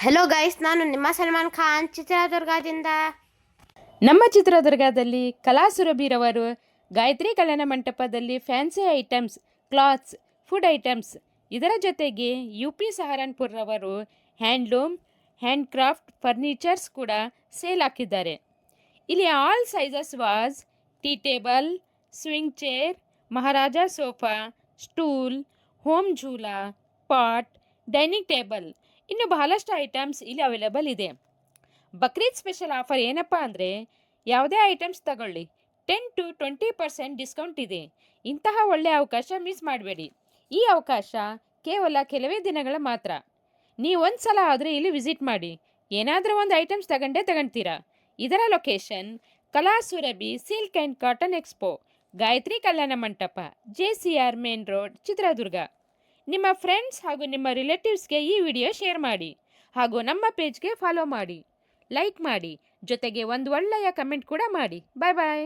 Hello guys, ನಾನು ನಿಮ್ಮ ಸಲ್ಮಾನ್ ಖಾನ್ ಚಿತ್ರದುರ್ಗದಿಂದ. ನಮ್ಮ ಚಿತ್ರದುರ್ಗದಲ್ಲಿ ಕಲಾಸುರಭಿರವರು ಗಾಯತ್ರಿ ಕಲ್ಯಾಣ ಮಂಟಪದಲ್ಲಿ fancy items, clothes, food items, ಇದರ ಜೊತೆಗೆ UP ಸಹರನ್ಪುರ್ರವರು ಹ್ಯಾಂಡ್ಲೂಮ್, ಹ್ಯಾಂಡ್ಕ್ರಾಫ್ಟ್ ಫರ್ನಿಚರ್ಸ್ ಕೂಡ ಸೇಲ್ ಹಾಕಿದ್ದಾರೆ. ಇಲ್ಲಿ all sizes vase tea table, swing chair, Maharaja sofa, stool, home ಝೂಲಾ, ಪಾಟ್, ಡೈನಿಂಗ್ ಟೇಬಲ್, ಇನ್ನು ಬಹಳಷ್ಟು ಐಟಮ್ಸ್ ಇಲ್ಲಿ ಅವೈಲೇಬಲ್ ಇದೆ. ಬಕ್ರೀದ್ ಸ್ಪೆಷಲ್ ಆಫರ್ ಏನಪ್ಪ ಅಂದರೆ, ಯಾವುದೇ ಐಟಮ್ಸ್ ತಗೊಳ್ಳಿ 10 to 20% ಡಿಸ್ಕೌಂಟ್ ಇದೆ. ಇಂತಹ ಒಳ್ಳೆಯ ಅವಕಾಶ ಮಿಸ್ ಮಾಡಬೇಡಿ. ಈ ಅವಕಾಶ ಕೇವಲ ಕೆಲವೇ ದಿನಗಳ ಮಾತ್ರ. ನೀವು ಒಂದು ಸಲ ಆದರೆ ಇಲ್ಲಿ ವಿಸಿಟ್ ಮಾಡಿ, ಏನಾದರೂ ಒಂದು ಐಟಮ್ಸ್ ತಗೊಳ್ತೀರಾ. ಇದರ location Kalasurabhi silk and cotton expo, Gayathri ಕಲ್ಯಾಣ ಮಂಟಪ, JCR ಮೇನ್ ರೋಡ್, ಚಿತ್ರದುರ್ಗ. ನಿಮ್ಮ ಫ್ರೆಂಡ್ಸ್ ಹಾಗೂ ನಿಮ್ಮ ರಿಲೇಟಿವ್ಸ್ಗೆ ಈ ವಿಡಿಯೋ ಶೇರ್ ಮಾಡಿ ಹಾಗೂ ನಮ್ಮ ಪೇಜ್ಗೆ ಫಾಲೋ ಮಾಡಿ, ಲೈಕ್ ಮಾಡಿ, ಜೊತೆಗೆ ಒಂದು ಒಳ್ಳೆಯ ಕಮೆಂಟ್ ಕೂಡ ಮಾಡಿ. ಬಾಯ್ ಬಾಯ್.